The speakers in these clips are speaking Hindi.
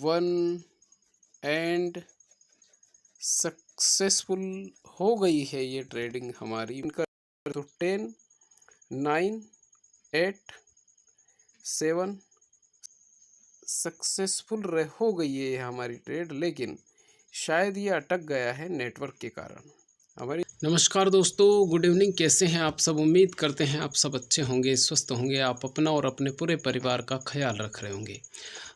वन एंड सक्सेसफुल हो गई है ये ट्रेडिंग हमारी। इनका तो 10 9 8 7 सक्सेसफुल हो गई है हमारी ट्रेड, लेकिन शायद ये अटक गया है नेटवर्क के कारण हमारी। नमस्कार दोस्तों, गुड इवनिंग। कैसे हैं आप सब? उम्मीद करते हैं आप सब अच्छे होंगे, स्वस्थ होंगे, आप अपना और अपने पूरे परिवार का ख्याल रख रहे होंगे।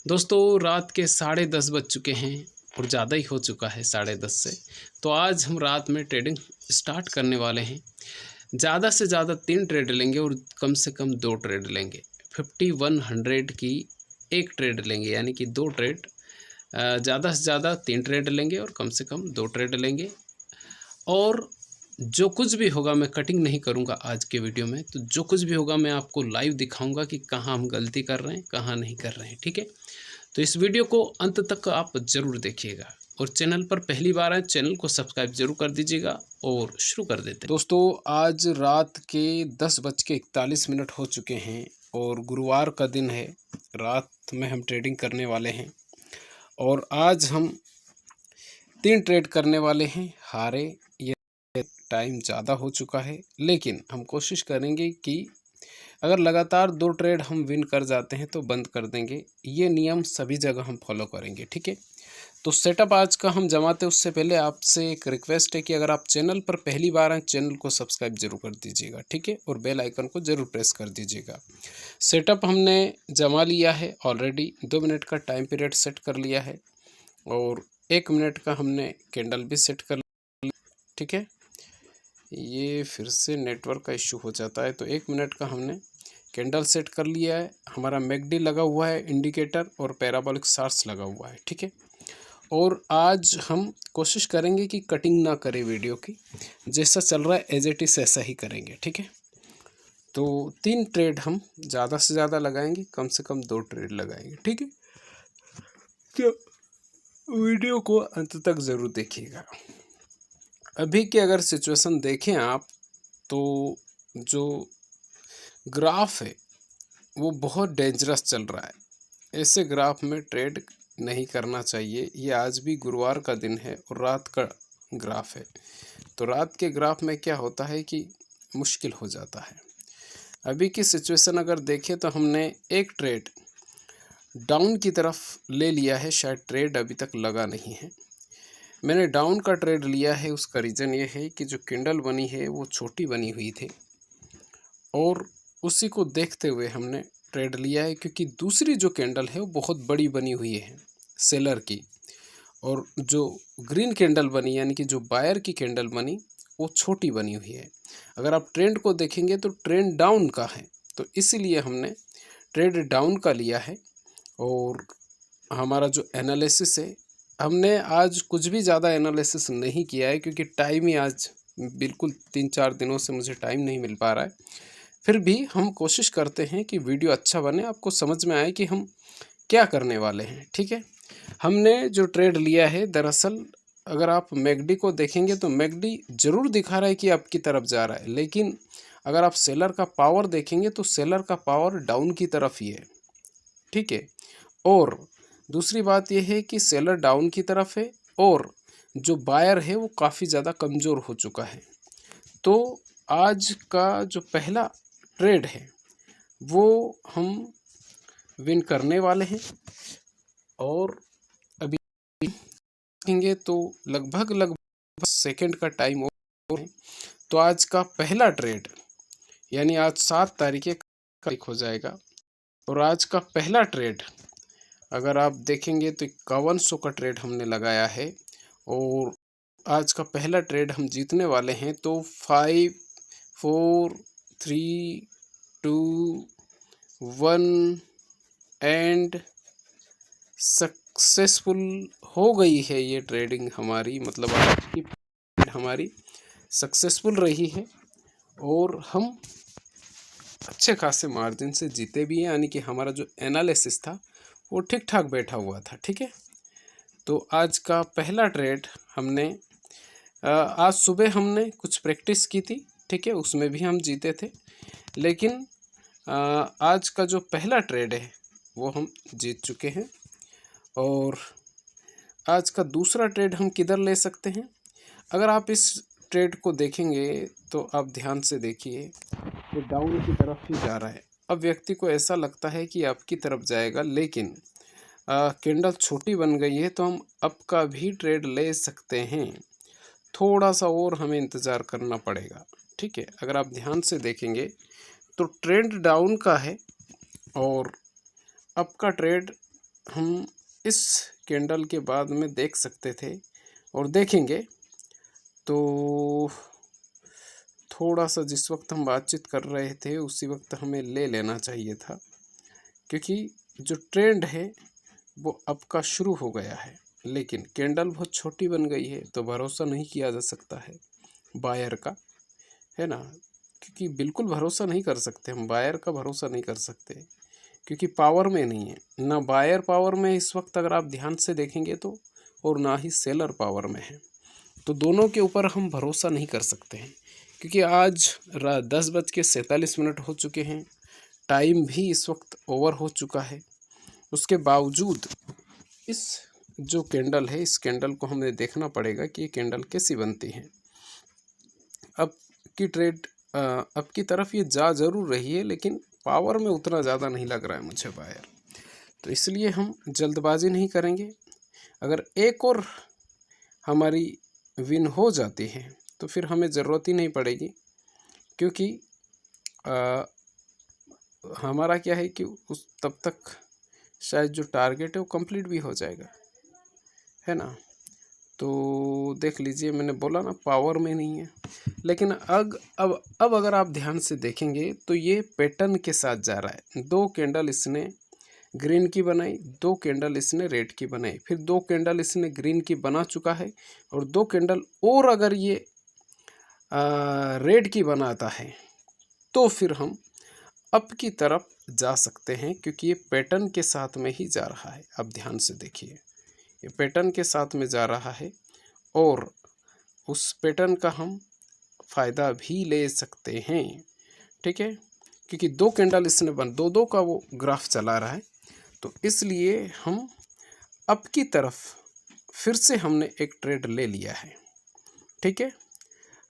दोस्तों, रात के 10:30 बज चुके हैं और ज़्यादा ही हो चुका है 10:30 से। तो आज हम रात में ट्रेडिंग स्टार्ट करने वाले हैं। ज़्यादा से ज़्यादा 3 ट्रेड लेंगे और कम से कम 2 ट्रेड लेंगे। 5100 की एक ट्रेड लेंगे, यानी कि 2 ट्रेड। ज़्यादा से ज़्यादा 3 ट्रेड लेंगे और कम से कम 2 ट्रेड लेंगे। और जो कुछ भी होगा मैं कटिंग नहीं करूंगा आज के वीडियो में। तो जो कुछ भी होगा मैं आपको लाइव दिखाऊंगा कि कहाँ हम गलती कर रहे हैं, कहाँ नहीं कर रहे हैं। ठीक है, तो इस वीडियो को अंत तक आप ज़रूर देखिएगा और चैनल पर पहली बार आए चैनल को सब्सक्राइब जरूर कर दीजिएगा और शुरू कर देते हैं। दोस्तों, आज रात के 10:41 हो चुके हैं और गुरुवार का दिन है। रात में हम ट्रेडिंग करने वाले हैं और आज हम 3 ट्रेड करने वाले हैं। हारे, ये टाइम ज़्यादा हो चुका है, लेकिन हम कोशिश करेंगे कि अगर लगातार 2 ट्रेड हम विन कर जाते हैं तो बंद कर देंगे। ये नियम सभी जगह हम फॉलो करेंगे। ठीक है, तो सेटअप आज का हम जमाते उससे पहले आपसे एक रिक्वेस्ट है कि अगर आप चैनल पर पहली बार आए चैनल को सब्सक्राइब जरूर कर दीजिएगा। ठीक है, और बेल आइकन को जरूर प्रेस कर दीजिएगा। सेटअप हमने जमा लिया है ऑलरेडी। 2 मिनट का टाइम पीरियड सेट कर लिया है और 1 मिनट का हमने कैंडल भी सेट कर लिया। ठीक है, ये फिर से नेटवर्क का इशू हो जाता है। तो 1 मिनट का हमने कैंडल सेट कर लिया है। हमारा मैकडी लगा हुआ है, इंडिकेटर और पैराबोलिक शार्ट्स लगा हुआ है। ठीक है, और आज हम कोशिश करेंगे कि कटिंग ना करें वीडियो की। जैसा चल रहा है एज इट इज़ ऐसा ही करेंगे। ठीक है, तो 3 ट्रेड हम ज़्यादा से ज़्यादा लगाएंगे, कम से कम 2 ट्रेड लगाएंगे। ठीक है, तो वीडियो को अंत तक ज़रूर देखिएगा। अभी की अगर सिचुएशन देखें आप, तो जो ग्राफ है वो बहुत डेंजरस चल रहा है। ऐसे ग्राफ में ट्रेड नहीं करना चाहिए। ये आज भी गुरुवार का दिन है और रात का ग्राफ है। तो रात के ग्राफ में क्या होता है कि मुश्किल हो जाता है। अभी की सिचुएशन अगर देखें तो हमने एक ट्रेड डाउन की तरफ ले लिया है। शायद ट्रेड अभी तक लगा नहीं है। मैंने डाउन का ट्रेड लिया है, उसका रीज़न ये है कि जो कैंडल बनी है वो छोटी बनी हुई थी और उसी को देखते हुए हमने ट्रेड लिया है, क्योंकि दूसरी जो कैंडल है वो बहुत बड़ी बनी हुई है सेलर की, और जो ग्रीन कैंडल बनी यानी कि जो बायर की कैंडल बनी वो छोटी बनी हुई है। अगर आप ट्रेंड को देखेंगे तो ट्रेंड डाउन का है, तो इसीलिए हमने ट्रेड डाउन का लिया है। और हमारा जो एनालिसिस है, हमने आज कुछ भी ज़्यादा एनालिसिस नहीं किया है, क्योंकि टाइम ही आज बिल्कुल 3-4 दिनों से मुझे टाइम नहीं मिल पा रहा है। फिर भी हम कोशिश करते हैं कि वीडियो अच्छा बने, आपको समझ में आए कि हम क्या करने वाले हैं। ठीक है, हमने जो ट्रेड लिया है, दरअसल अगर आप मैकडी को देखेंगे तो मैकडी ज़रूर दिखा रहा है कि आपकी तरफ जा रहा है, लेकिन अगर आप सेलर का पावर देखेंगे तो सेलर का पावर डाउन की तरफ ही है। ठीक है, और दूसरी बात यह है कि सेलर डाउन की तरफ है और जो बायर है वो काफ़ी ज़्यादा कमज़ोर हो चुका है। तो आज का जो पहला ट्रेड है वो हम विन करने वाले हैं और अभी देखेंगे तो लगभग सेकंड का टाइम और है। तो आज का पहला ट्रेड यानी आज 7 तारीख हो जाएगा और आज का पहला ट्रेड अगर आप देखेंगे तो 5100 का ट्रेड हमने लगाया है और आज का पहला ट्रेड हम जीतने वाले हैं। तो 5 4 3 2 1 एंड सक्सेसफुल हो गई है ये ट्रेडिंग हमारी, मतलब आज की हमारी सक्सेसफुल रही है और हम अच्छे खासे मार्जिन से जीते भी हैं, यानी कि हमारा जो एनालिसिस था वो ठीक ठाक बैठा हुआ था। ठीक है, तो आज का पहला ट्रेड हमने आज सुबह हमने कुछ प्रैक्टिस की थी। ठीक है, उसमें भी हम जीते थे, लेकिन आज का जो पहला ट्रेड है वो हम जीत चुके हैं और आज का दूसरा ट्रेड हम किधर ले सकते हैं? अगर आप इस ट्रेड को देखेंगे तो आप ध्यान से देखिए, ये डाउन की तरफ ही जा रहा है। अब व्यक्ति को ऐसा लगता है कि अप की तरफ जाएगा, लेकिन कैंडल छोटी बन गई है, तो हम अप का भी ट्रेड ले सकते हैं। थोड़ा सा और हमें इंतज़ार करना पड़ेगा, ठीक है। अगर आप ध्यान से देखेंगे तो ट्रेंड डाउन का है और अप का ट्रेड हम इस कैंडल के बाद में देख सकते थे और देखेंगे। तो थोड़ा सा जिस वक्त हम बातचीत कर रहे थे उसी वक्त हमें ले लेना चाहिए था, क्योंकि जो ट्रेंड है वो अप का शुरू हो गया है, लेकिन कैंडल बहुत छोटी बन गई है, तो भरोसा नहीं किया जा सकता है बायर का, है ना। क्योंकि बिल्कुल भरोसा नहीं कर सकते हम, बायर का भरोसा नहीं कर सकते, क्योंकि पावर में नहीं है ना, बायर पावर में इस वक्त अगर आप ध्यान से देखेंगे तो, और ना ही सेलर पावर में है। तो दोनों के ऊपर हम भरोसा नहीं कर सकते हैं, क्योंकि आज 10:47 हो चुके हैं, टाइम भी इस वक्त ओवर हो चुका है। उसके बावजूद इस जो कैंडल है, इस कैंडल को हमें देखना पड़ेगा कि ये कैंडल कैसी बनती है। अब की ट्रेड अब की तरफ ये जा जरूर रही है, लेकिन पावर में उतना ज़्यादा नहीं लग रहा है मुझे बायर, तो इसलिए हम जल्दबाजी नहीं करेंगे। अगर एक और हमारी विन हो जाती है तो फिर हमें ज़रूरत ही नहीं पड़ेगी, क्योंकि हमारा क्या है कि उस तब तक शायद जो टारगेट है वो कंप्लीट भी हो जाएगा, है ना। तो देख लीजिए, मैंने बोला ना पावर में नहीं है, लेकिन अब अगर आप ध्यान से देखेंगे तो ये पैटर्न के साथ जा रहा है। 2 कैंडल इसने ग्रीन की बनाई, 2 कैंडल इसने रेड की बनाई, फिर 2 कैंडल इसने ग्रीन की बना चुका है, और 2 कैंडल और अगर ये रेड की बनाता है तो फिर हम अप की तरफ जा सकते हैं, क्योंकि ये पैटर्न के साथ में ही जा रहा है। अब ध्यान से देखिए, ये पैटर्न के साथ में जा रहा है और उस पैटर्न का हम फ़ायदा भी ले सकते हैं, ठीक है। क्योंकि 2 कैंडल इसने दो का वो ग्राफ चला रहा है, तो इसलिए हम अप की तरफ फिर से हमने एक ट्रेड ले लिया है, ठीक है।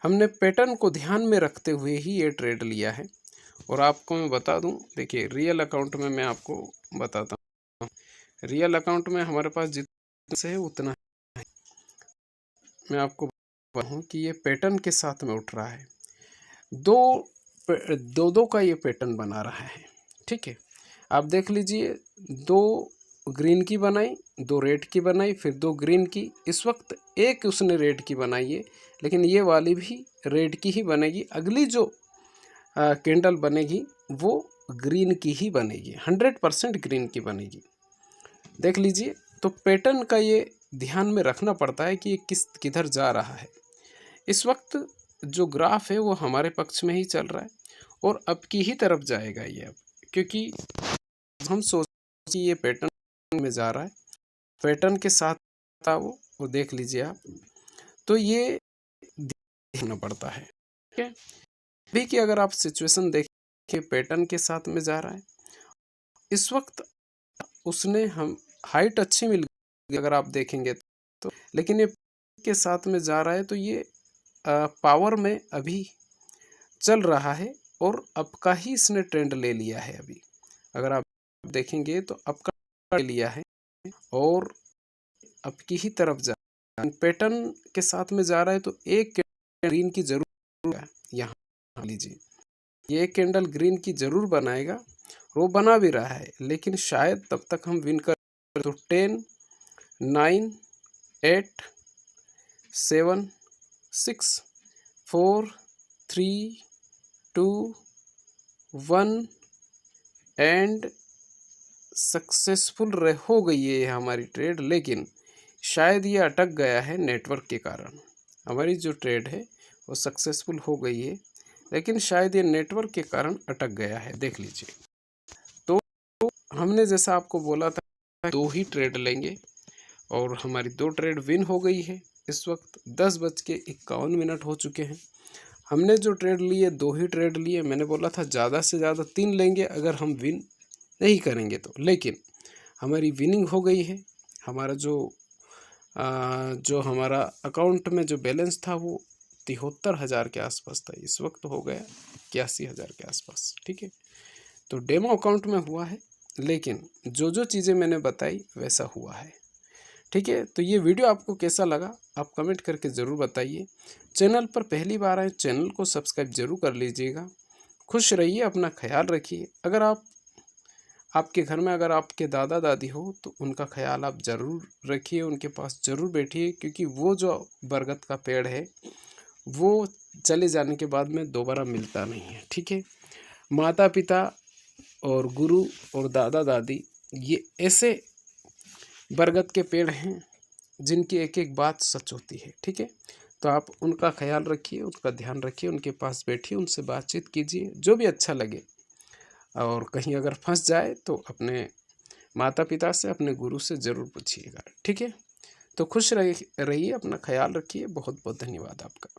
हमने पैटर्न को ध्यान में रखते हुए ही ये ट्रेड लिया है। और आपको मैं बता दूं, देखिए रियल अकाउंट में मैं आपको बताता हूँ, रियल अकाउंट में हमारे पास जितना से है उतना है। मैं आपको बता हूँ कि ये पैटर्न के साथ में उठ रहा है, दो का ये पैटर्न बना रहा है, ठीक है। आप देख लीजिए, 2 ग्रीन की बनाई, 2 रेड की बनाई, फिर 2 ग्रीन की, इस वक्त एक उसने रेड की बनाई है, लेकिन ये वाली भी रेड की ही बनेगी। अगली जो कैंडल बनेगी वो ग्रीन की ही बनेगी, 100% ग्रीन की बनेगी। देख लीजिए, तो पैटर्न का ये ध्यान में रखना पड़ता है कि ये किधर जा रहा है। इस वक्त जो ग्राफ है वो हमारे पक्ष में ही चल रहा है और अब की ही तरफ जाएगा ये, अब क्योंकि हम सोच कि ये पैटर्न में जा रहा है, पैटर्न के साथ था वो देख लीजिए आप, तो ये देखना पड़ता है, ठीक है। अभी की अगर आप सिचुएशन देखें, पैटर्न के साथ में जा रहा है, इस वक्त उसने हम हाइट अच्छी मिल गई अगर आप देखेंगे तो, लेकिन ये के साथ में जा रहा है, तो ये पावर में अभी चल रहा है और अप का ही इसने ट्रेंड ले लिया है। अभी अगर आप देखेंगे तो अप का ले लिया है और अप की ही तरफ जा रहा है, पैटर्न के साथ में जा रहा है, तो एक ग्रीन की जरूर है। यहाँ लीजिए, ये एक कैंडल ग्रीन की जरूर बनाएगा, वो बना भी रहा है, लेकिन शायद तब तक हम विन कर, तो 10 9 8 7 6 4 3 2 1 एंड सक्सेसफुल हो गई है हमारी ट्रेड। लेकिन शायद ये अटक गया है नेटवर्क के कारण, हमारी जो ट्रेड है वो सक्सेसफुल हो गई है, लेकिन शायद ये नेटवर्क के कारण अटक गया है। देख लीजिए, तो हमने जैसा आपको बोला था 2 ही ट्रेड लेंगे और हमारी 2 ट्रेड विन हो गई है। इस वक्त 10:51 हो चुके हैं। हमने जो ट्रेड लिए 2 ही ट्रेड लिए, मैंने बोला था ज़्यादा से ज़्यादा 3 लेंगे अगर हम विन नहीं करेंगे तो, लेकिन हमारी विनिंग हो गई है। हमारा जो हमारा अकाउंट में जो बैलेंस था वो 73,000 के आसपास था, इस वक्त हो गया 81,000 के आसपास। ठीक है, तो डेमो अकाउंट में हुआ है, लेकिन जो चीज़ें मैंने बताई वैसा हुआ है। ठीक है, तो ये वीडियो आपको कैसा लगा आप कमेंट करके ज़रूर बताइए। चैनल पर पहली बार आए, चैनल को सब्सक्राइब जरूर कर लीजिएगा। खुश रहिए, अपना ख्याल रखिए। अगर आपके घर में अगर आपके दादा दादी हो तो उनका ख्याल आप ज़रूर रखिए, उनके पास ज़रूर बैठिए, क्योंकि वो जो बरगद का पेड़ है वो चले जाने के बाद में दोबारा मिलता नहीं है। ठीक है, माता पिता और गुरु और दादा दादी ये ऐसे बरगद के पेड़ हैं जिनकी एक एक बात सच होती है। ठीक है, तो आप उनका ख्याल रखिए, उनका ध्यान रखिए, उनके पास बैठिए, उनसे बातचीत कीजिए, जो भी अच्छा लगे। और कहीं अगर फंस जाए तो अपने माता पिता से, अपने गुरु से ज़रूर पूछिएगा। ठीक है, तो खुश रहिए, अपना ख्याल रखिए। बहुत बहुत धन्यवाद आपका।